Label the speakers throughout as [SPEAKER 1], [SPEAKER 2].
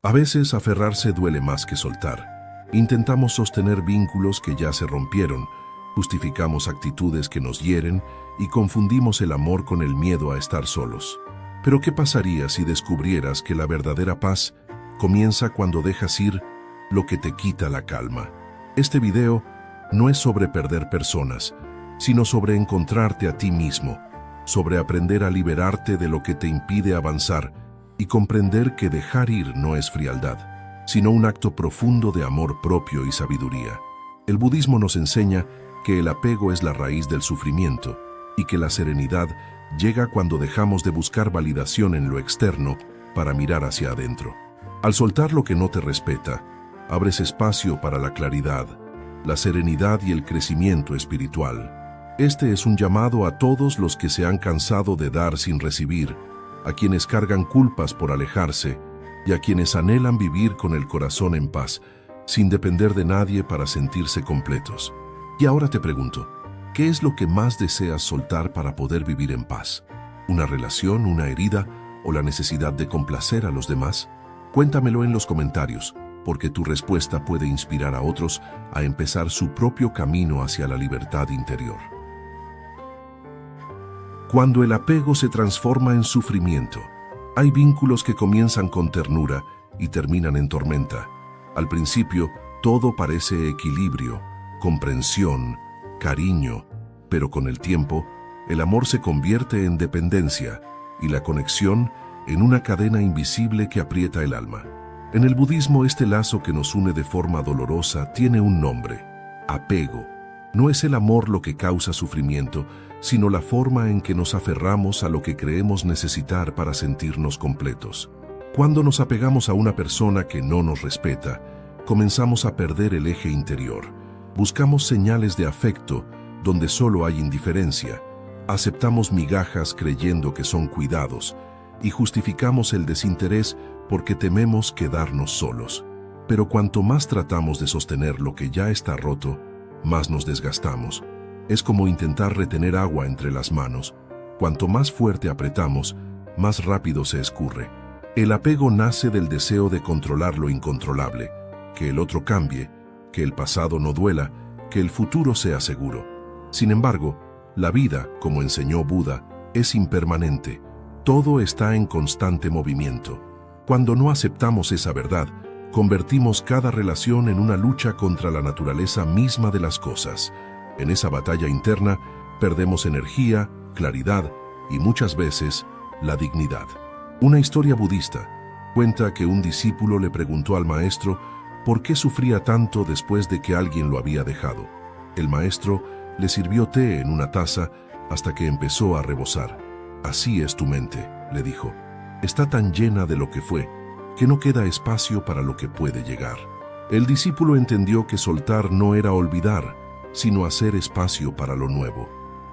[SPEAKER 1] A veces aferrarse duele más que soltar. Intentamos sostener vínculos que ya se rompieron, justificamos actitudes que nos hieren y confundimos el amor con el miedo a estar solos. Pero ¿qué pasaría si descubrieras que la verdadera paz comienza cuando dejas ir lo que te quita la calma? Este video no es sobre perder personas, sino sobre encontrarte a ti mismo, sobre aprender a liberarte de lo que te impide avanzar y comprender que dejar ir no es frialdad, sino un acto profundo de amor propio y sabiduría. El budismo nos enseña que el apego es la raíz del sufrimiento y que la serenidad llega cuando dejamos de buscar validación en lo externo para mirar hacia adentro. Al soltar lo que no te respeta, abres espacio para la claridad, la serenidad y el crecimiento espiritual. Este es un llamado a todos los que se han cansado de dar sin recibir, a quienes cargan culpas por alejarse y a quienes anhelan vivir con el corazón en paz, sin depender de nadie para sentirse completos. Y ahora te pregunto, ¿qué es lo que más deseas soltar para poder vivir en paz? ¿Una relación, una herida o la necesidad de complacer a los demás? Cuéntamelo en los comentarios, porque tu respuesta puede inspirar a otros a empezar su propio camino hacia la libertad interior. Cuando el apego se transforma en sufrimiento, hay vínculos que comienzan con ternura y terminan en tormenta. Al principio, todo parece equilibrio, comprensión, cariño, pero con el tiempo, el amor se convierte en dependencia y la conexión en una cadena invisible que aprieta el alma. En el budismo, este lazo que nos une de forma dolorosa tiene un nombre: apego. No es el amor lo que causa sufrimiento, sino la forma en que nos aferramos a lo que creemos necesitar para sentirnos completos. Cuando nos apegamos a una persona que no nos respeta, comenzamos a perder el eje interior. Buscamos señales de afecto donde solo hay indiferencia. Aceptamos migajas creyendo que son cuidados y justificamos el desinterés porque tememos quedarnos solos. Pero cuanto más tratamos de sostener lo que ya está roto, más nos desgastamos. Es como intentar retener agua entre las manos. Cuanto más fuerte apretamos, más rápido se escurre. El apego nace del deseo de controlar lo incontrolable, que el otro cambie, que el pasado no duela, que el futuro sea seguro. Sin embargo, la vida, como enseñó Buda, es impermanente. Todo está en constante movimiento. Cuando no aceptamos esa verdad, convertimos cada relación en una lucha contra la naturaleza misma de las cosas. En esa batalla interna, perdemos energía, claridad y muchas veces la dignidad. Una historia budista cuenta que un discípulo le preguntó al maestro por qué sufría tanto después de que alguien lo había dejado. El maestro le sirvió té en una taza hasta que empezó a rebosar. «Así es tu mente», le dijo. «Está tan llena de lo que fue, que no queda espacio para lo que puede llegar». El discípulo entendió que soltar no era olvidar, sino hacer espacio para lo nuevo.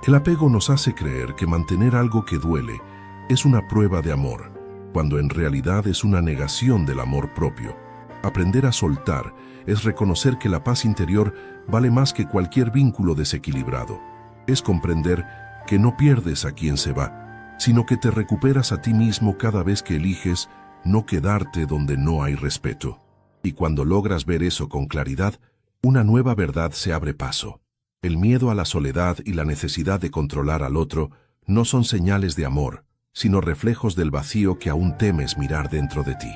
[SPEAKER 1] El apego nos hace creer que mantener algo que duele es una prueba de amor, cuando en realidad es una negación del amor propio. Aprender a soltar es reconocer que la paz interior vale más que cualquier vínculo desequilibrado. Es comprender que no pierdes a quien se va, sino que te recuperas a ti mismo cada vez que eliges no quedarte donde no hay respeto. Y cuando logras ver eso con claridad, una nueva verdad se abre paso. El miedo a la soledad y la necesidad de controlar al otro no son señales de amor, sino reflejos del vacío que aún temes mirar dentro de ti.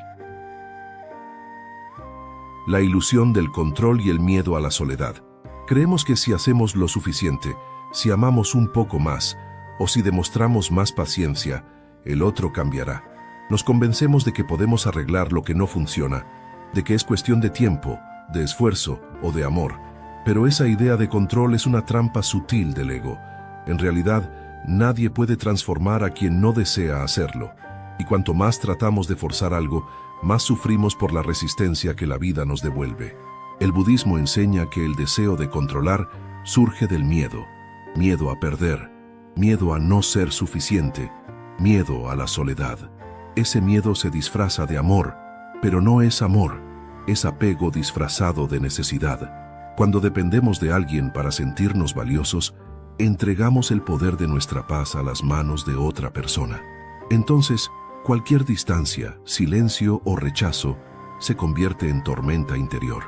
[SPEAKER 1] La ilusión del control y el miedo a la soledad. Creemos que si hacemos lo suficiente, si amamos un poco más, o si demostramos más paciencia, el otro cambiará. Nos convencemos de que podemos arreglar lo que no funciona, de que es cuestión de tiempo, de esfuerzo o de amor. Pero esa idea de control es una trampa sutil del ego. En realidad, nadie puede transformar a quien no desea hacerlo. Y cuanto más tratamos de forzar algo, más sufrimos por la resistencia que la vida nos devuelve. El budismo enseña que el deseo de controlar surge del miedo. Miedo a perder, miedo a no ser suficiente, miedo a la soledad. Ese miedo se disfraza de amor, pero no es amor, es apego disfrazado de necesidad. Cuando dependemos de alguien para sentirnos valiosos, entregamos el poder de nuestra paz a las manos de otra persona. Entonces, cualquier distancia, silencio o rechazo se convierte en tormenta interior.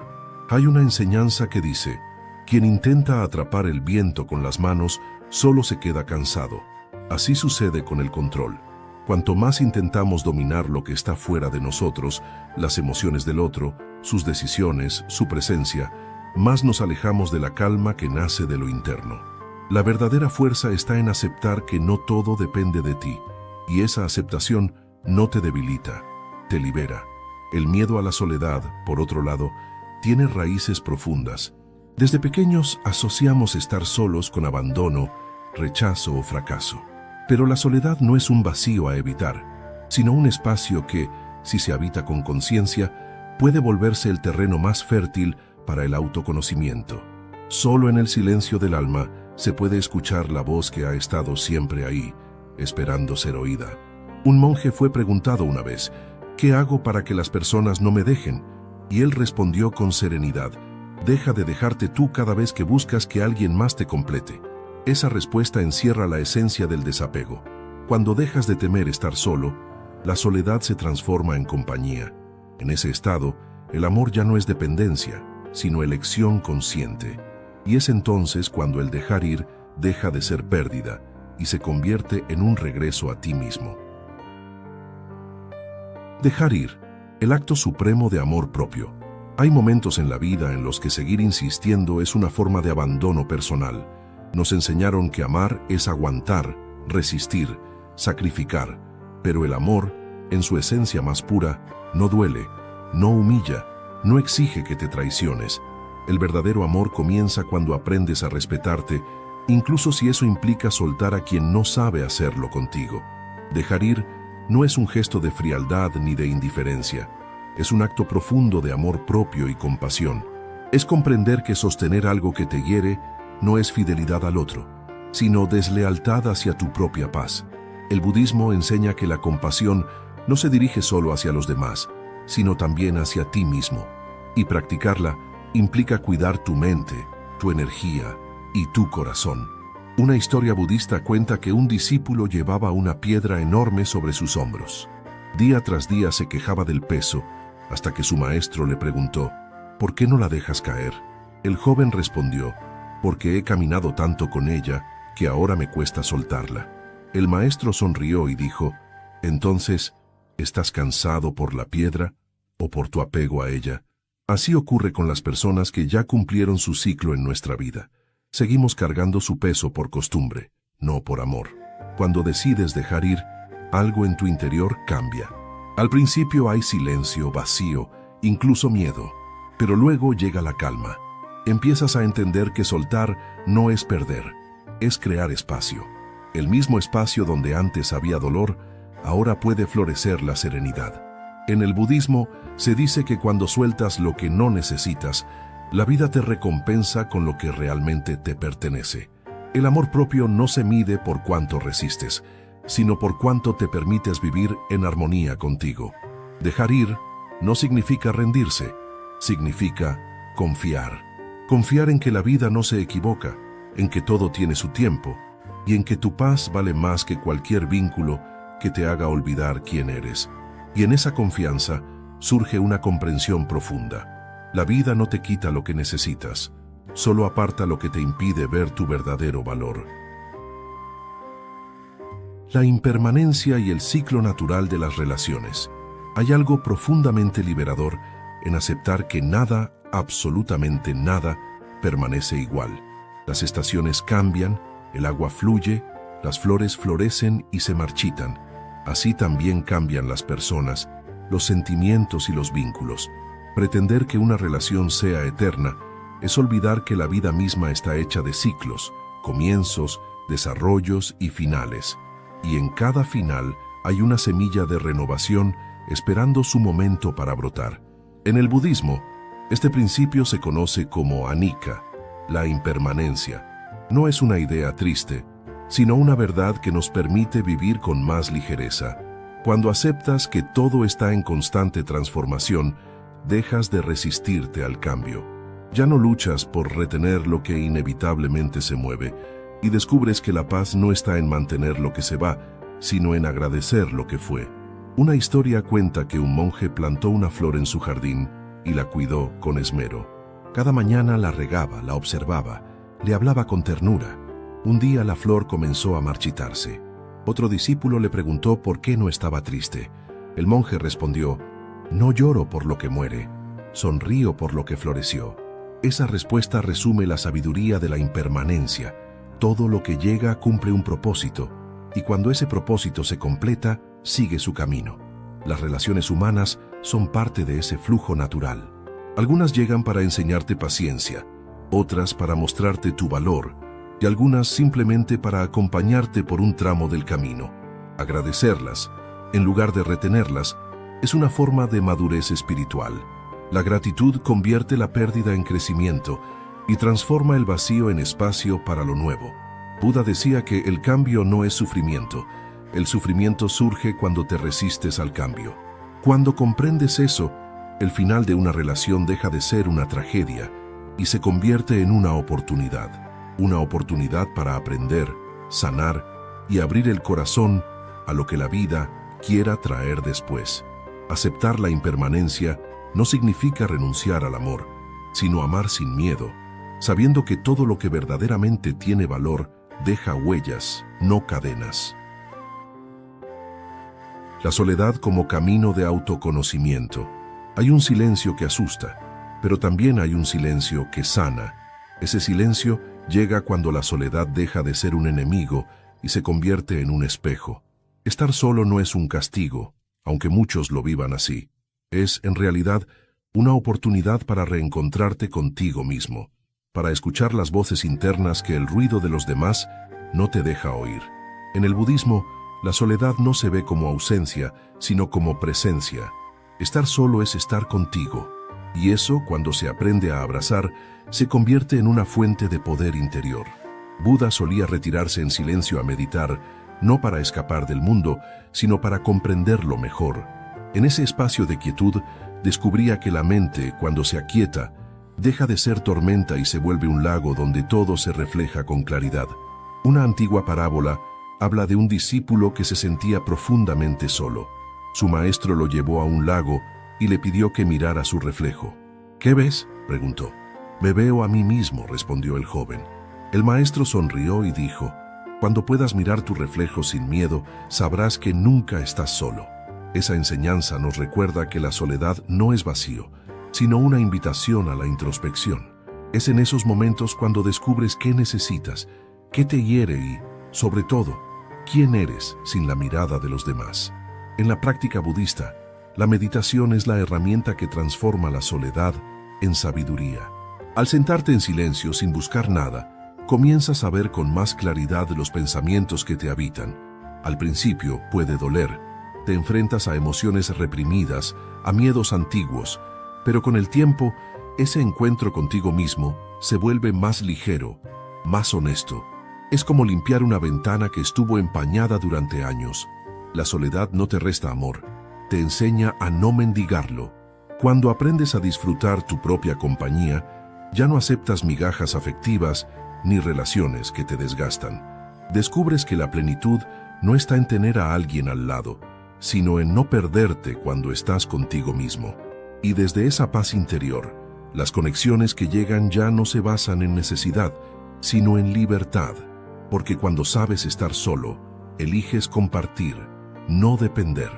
[SPEAKER 1] Hay una enseñanza que dice: quien intenta atrapar el viento con las manos solo se queda cansado. Así sucede con el control. Cuanto más intentamos dominar lo que está fuera de nosotros, las emociones del otro, sus decisiones, su presencia, más nos alejamos de la calma que nace de lo interno. La verdadera fuerza está en aceptar que no todo depende de ti, y esa aceptación no te debilita, te libera. El miedo a la soledad, por otro lado, tiene raíces profundas. Desde pequeños asociamos estar solos con abandono, rechazo o fracaso. Pero la soledad no es un vacío a evitar, sino un espacio que, si se habita con conciencia, puede volverse el terreno más fértil para el autoconocimiento. Solo en el silencio del alma se puede escuchar la voz que ha estado siempre ahí, esperando ser oída. Un monje fue preguntado una vez: ¿qué hago para que las personas no me dejen? Y él respondió con serenidad: deja de dejarte tú cada vez que buscas que alguien más te complete. Esa respuesta encierra la esencia del desapego. Cuando dejas de temer estar solo, la soledad se transforma en compañía. En ese estado, el amor ya no es dependencia, sino elección consciente. Y es entonces cuando el dejar ir deja de ser pérdida y se convierte en un regreso a ti mismo. Dejar ir, el acto supremo de amor propio. Hay momentos en la vida en los que seguir insistiendo es una forma de abandono personal. Nos enseñaron que amar es aguantar, resistir, sacrificar, pero el amor, en su esencia más pura, no duele, no humilla, no exige que te traiciones. El verdadero amor comienza cuando aprendes a respetarte, incluso si eso implica soltar a quien no sabe hacerlo contigo. Dejar ir no es un gesto de frialdad ni de indiferencia, es un acto profundo de amor propio y compasión. Es comprender que sostener algo que te hiere no es fidelidad al otro, sino deslealtad hacia tu propia paz. El budismo enseña que la compasión no se dirige solo hacia los demás, sino también hacia ti mismo. Y practicarla implica cuidar tu mente, tu energía y tu corazón. Una historia budista cuenta que un discípulo llevaba una piedra enorme sobre sus hombros. Día tras día se quejaba del peso, hasta que su maestro le preguntó: ¿por qué no la dejas caer? El joven respondió: porque he caminado tanto con ella que ahora me cuesta soltarla. El maestro sonrió y dijo: entonces, ¿estás cansado por la piedra o por tu apego a ella? Así ocurre con las personas que ya cumplieron su ciclo en nuestra vida. Seguimos cargando su peso por costumbre, no por amor. Cuando decides dejar ir, algo en tu interior cambia. Al principio hay silencio, vacío, incluso miedo, pero luego llega la calma. Empiezas a entender que soltar no es perder, es crear espacio. El mismo espacio donde antes había dolor, ahora puede florecer la serenidad. En el budismo se dice que cuando sueltas lo que no necesitas, la vida te recompensa con lo que realmente te pertenece. El amor propio no se mide por cuánto resistes, sino por cuánto te permites vivir en armonía contigo. Dejar ir no significa rendirse, significa confiar. Confiar en que la vida no se equivoca, en que todo tiene su tiempo, y en que tu paz vale más que cualquier vínculo que te haga olvidar quién eres. Y en esa confianza surge una comprensión profunda. La vida no te quita lo que necesitas, solo aparta lo que te impide ver tu verdadero valor. La impermanencia y el ciclo natural de las relaciones. Hay algo profundamente liberador en aceptar que nada, absolutamente nada, permanece igual. Las estaciones cambian, el agua fluye, las flores florecen y se marchitan. Así también cambian las personas, los sentimientos y los vínculos. Pretender que una relación sea eterna es olvidar que la vida misma está hecha de ciclos, comienzos, desarrollos y finales. Y en cada final hay una semilla de renovación esperando su momento para brotar. En el budismo, este principio se conoce como anicca, la impermanencia. No es una idea triste, sino una verdad que nos permite vivir con más ligereza. Cuando aceptas que todo está en constante transformación, dejas de resistirte al cambio. Ya no luchas por retener lo que inevitablemente se mueve, y descubres que la paz no está en mantener lo que se va, sino en agradecer lo que fue. Una historia cuenta que un monje plantó una flor en su jardín y la cuidó con esmero. Cada mañana la regaba, la observaba, le hablaba con ternura. Un día la flor comenzó a marchitarse. Otro discípulo le preguntó por qué no estaba triste. El monje respondió: «No lloro por lo que muere, sonrío por lo que floreció». Esa respuesta resume la sabiduría de la impermanencia. Todo lo que llega cumple un propósito, y cuando ese propósito se completa, sigue su camino. Las relaciones humanas son parte de ese flujo natural. Algunas llegan para enseñarte paciencia, otras para mostrarte tu valor, y algunas simplemente para acompañarte por un tramo del camino. Agradecerlas, en lugar de retenerlas, es una forma de madurez espiritual. La gratitud convierte la pérdida en crecimiento y transforma el vacío en espacio para lo nuevo. Buda decía que el cambio no es sufrimiento. El sufrimiento surge cuando te resistes al cambio. Cuando comprendes eso, el final de una relación deja de ser una tragedia y se convierte en una oportunidad. Una oportunidad para aprender, sanar y abrir el corazón a lo que la vida quiera traer después. Aceptar la impermanencia no significa renunciar al amor, sino amar sin miedo, sabiendo que todo lo que verdaderamente tiene valor deja huellas, no cadenas. La soledad como camino de autoconocimiento. Hay un silencio que asusta, pero también hay un silencio que sana. Ese silencio llega cuando la soledad deja de ser un enemigo y se convierte en un espejo. Estar solo no es un castigo, aunque muchos lo vivan así. Es, en realidad, una oportunidad para reencontrarte contigo mismo, para escuchar las voces internas que el ruido de los demás no te deja oír. En el budismo, la soledad no se ve como ausencia, sino como presencia. Estar solo es estar contigo, y eso, cuando se aprende a abrazar, se convierte en una fuente de poder interior. Buda solía retirarse en silencio a meditar, no para escapar del mundo, sino para comprenderlo mejor. En ese espacio de quietud, descubría que la mente, cuando se aquieta, deja de ser tormenta y se vuelve un lago donde todo se refleja con claridad. Una antigua parábola habla de un discípulo que se sentía profundamente solo. Su maestro lo llevó a un lago y le pidió que mirara su reflejo. «¿Qué ves?», preguntó. «Me veo a mí mismo», respondió el joven. El maestro sonrió y dijo: «Cuando puedas mirar tu reflejo sin miedo, sabrás que nunca estás solo». Esa enseñanza nos recuerda que la soledad no es vacío, sino una invitación a la introspección. Es en esos momentos cuando descubres qué necesitas, qué te hiere y, sobre todo, quién eres sin la mirada de los demás. En la práctica budista, la meditación es la herramienta que transforma la soledad en sabiduría. Al sentarte en silencio sin buscar nada, comienzas a ver con más claridad los pensamientos que te habitan. Al principio puede doler, te enfrentas a emociones reprimidas, a miedos antiguos, pero con el tiempo, ese encuentro contigo mismo se vuelve más ligero, más honesto. Es como limpiar una ventana que estuvo empañada durante años. La soledad no te resta amor, te enseña a no mendigarlo. Cuando aprendes a disfrutar tu propia compañía, ya no aceptas migajas afectivas ni relaciones que te desgastan. Descubres que la plenitud no está en tener a alguien al lado, sino en no perderte cuando estás contigo mismo. Y desde esa paz interior, las conexiones que llegan ya no se basan en necesidad, sino en libertad, porque cuando sabes estar solo, eliges compartir, no depender.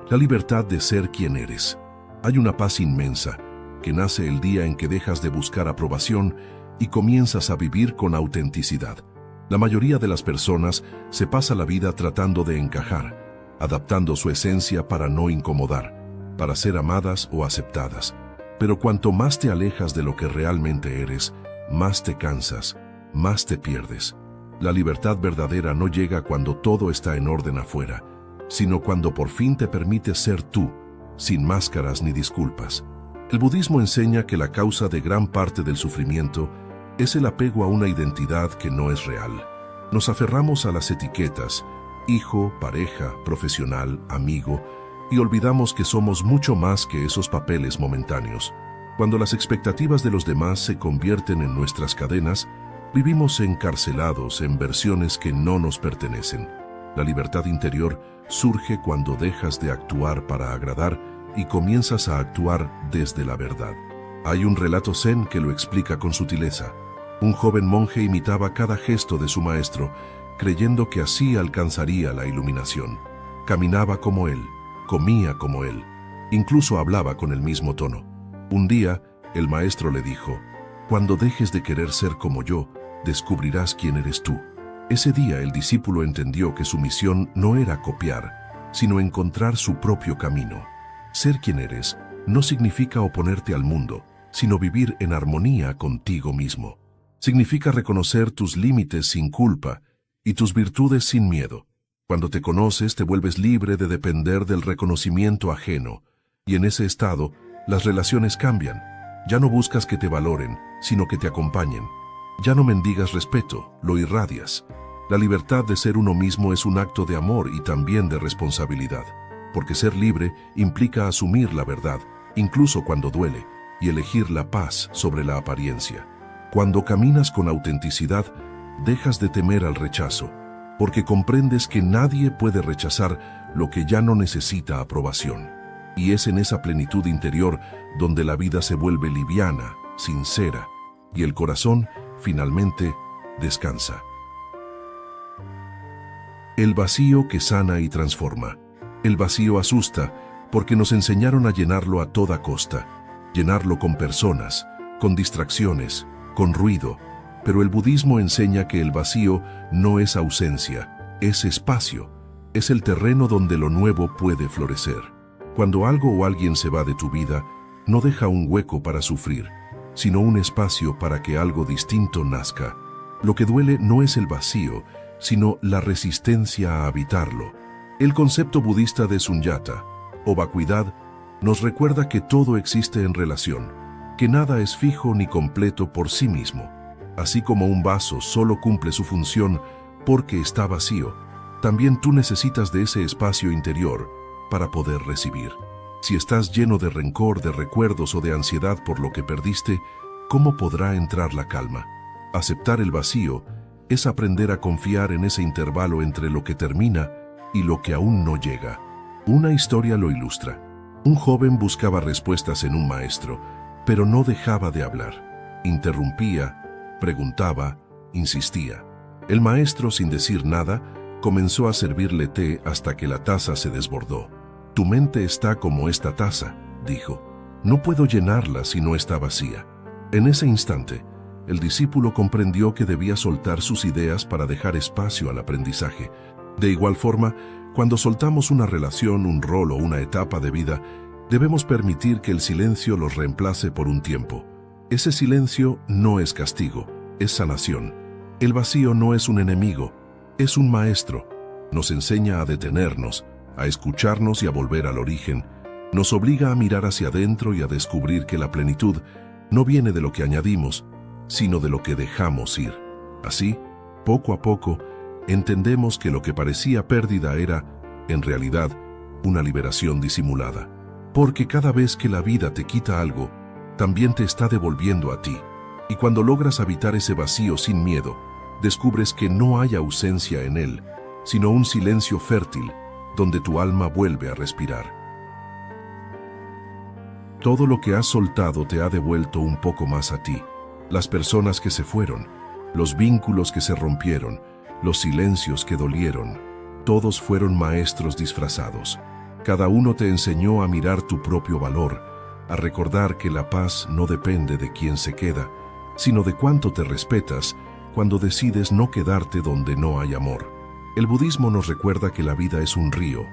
[SPEAKER 1] La libertad de ser quien eres. Hay una paz inmensa que nace el día en que dejas de buscar aprobación y comienzas a vivir con autenticidad. La mayoría de las personas se pasa la vida tratando de encajar, adaptando su esencia para no incomodar, para ser amadas o aceptadas. Pero cuanto más te alejas de lo que realmente eres, más te cansas, más te pierdes. La libertad verdadera no llega cuando todo está en orden afuera, sino cuando por fin te permites ser tú, sin máscaras ni disculpas. El budismo enseña que la causa de gran parte del sufrimiento es el apego a una identidad que no es real. Nos aferramos a las etiquetas, hijo, pareja, profesional, amigo, y olvidamos que somos mucho más que esos papeles momentáneos. Cuando las expectativas de los demás se convierten en nuestras cadenas, vivimos encarcelados en versiones que no nos pertenecen. La libertad interior surge cuando dejas de actuar para agradar y comienzas a actuar desde la verdad. Hay un relato zen que lo explica con sutileza. Un joven monje imitaba cada gesto de su maestro, creyendo que así alcanzaría la iluminación. Caminaba como él, comía como él, incluso hablaba con el mismo tono. Un día, el maestro le dijo: «Cuando dejes de querer ser como yo, descubrirás quién eres tú». Ese día el discípulo entendió que su misión no era copiar, sino encontrar su propio camino. Ser quien eres no significa oponerte al mundo, sino vivir en armonía contigo mismo. Significa reconocer tus límites sin culpa y tus virtudes sin miedo. Cuando te conoces, te vuelves libre de depender del reconocimiento ajeno, y en ese estado, las relaciones cambian. Ya no buscas que te valoren, sino que te acompañen. Ya no mendigas respeto, lo irradias. La libertad de ser uno mismo es un acto de amor y también de responsabilidad, porque ser libre implica asumir la verdad, incluso cuando duele, y elegir la paz sobre la apariencia. Cuando caminas con autenticidad, dejas de temer al rechazo, porque comprendes que nadie puede rechazar lo que ya no necesita aprobación. Y es en esa plenitud interior donde la vida se vuelve liviana, sincera, y el corazón, finalmente, descansa. El vacío que sana y transforma. El vacío asusta porque nos enseñaron a llenarlo a toda costa, llenarlo con personas, con distracciones, con ruido, pero el budismo enseña que el vacío no es ausencia, es espacio, es el terreno donde lo nuevo puede florecer. Cuando algo o alguien se va de tu vida, no deja un hueco para sufrir, sino un espacio para que algo distinto nazca. Lo que duele no es el vacío, sino la resistencia a habitarlo. El concepto budista de sunyata, o vacuidad, nos recuerda que todo existe en relación, que nada es fijo ni completo por sí mismo. Así como un vaso solo cumple su función porque está vacío, también tú necesitas de ese espacio interior para poder recibir. Si estás lleno de rencor, de recuerdos o de ansiedad por lo que perdiste, ¿cómo podrá entrar la calma? Aceptar el vacío es aprender a confiar en ese intervalo entre lo que termina y lo que aún no llega. Una historia lo ilustra. Un joven buscaba respuestas en un maestro, pero no dejaba de hablar. Interrumpía, preguntaba, insistía. El maestro, sin decir nada, comenzó a servirle té hasta que la taza se desbordó. «Tu mente está como esta taza», dijo. «No puedo llenarla si no está vacía». En ese instante, el discípulo comprendió que debía soltar sus ideas para dejar espacio al aprendizaje. De igual forma, cuando soltamos una relación, un rol o una etapa de vida, debemos permitir que el silencio los reemplace por un tiempo. Ese silencio no es castigo, es sanación. El vacío no es un enemigo, es un maestro. Nos enseña a detenernos, a escucharnos y a volver al origen. Nos obliga a mirar hacia adentro y a descubrir que la plenitud no viene de lo que añadimos, sino de lo que dejamos ir. Así, poco a poco, entendemos que lo que parecía pérdida era, en realidad, una liberación disimulada. Porque cada vez que la vida te quita algo, también te está devolviendo a ti. Y cuando logras habitar ese vacío sin miedo, descubres que no hay ausencia en él, sino un silencio fértil, donde tu alma vuelve a respirar. Todo lo que has soltado te ha devuelto un poco más a ti. Las personas que se fueron, los vínculos que se rompieron, los silencios que dolieron, todos fueron maestros disfrazados. Cada uno te enseñó a mirar tu propio valor, a recordar que la paz no depende de quién se queda, sino de cuánto te respetas cuando decides no quedarte donde no hay amor. El budismo nos recuerda que la vida es un río,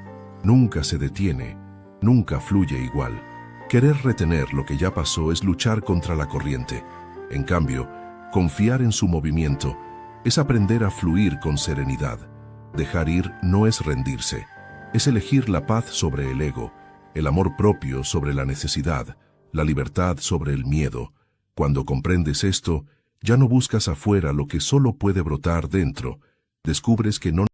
[SPEAKER 1] nunca se detiene, nunca fluye igual. Querer retener lo que ya pasó es luchar contra la corriente. En cambio, confiar en su movimiento es aprender a fluir con serenidad. Dejar ir no es rendirse, es elegir la paz sobre el ego, el amor propio sobre la necesidad, la libertad sobre el miedo. Cuando comprendes esto, ya no buscas afuera lo que solo puede brotar dentro. Descubres que no